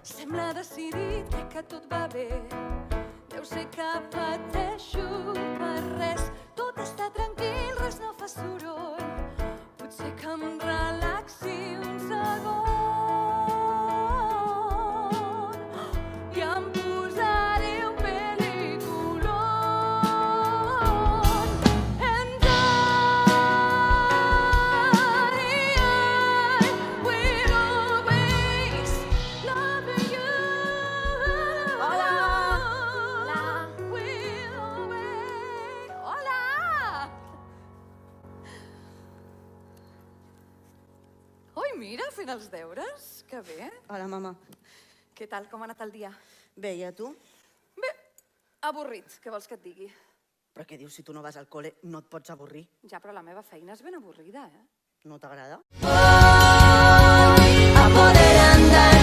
Sembla decidit, crec que tot va bé. Deu ser que pateixo per res. Tot està tranquil, res no fa soroll. Potser que em relaxi un segon i em posaré un peliculón. And I will always love you. Hola. Hola. Will always... Hola! Oi, mira, fent els deures. Que bé. Hola, mama. Què tal, com ha anat el dia? Bé, i a tu? Bé, avorrit, què vols que et digui? Però què dius, si tu no vas al col·le no et pots avorrir? Ja, però la meva feina és ben aburrida, eh? No t'agrada? A poder andar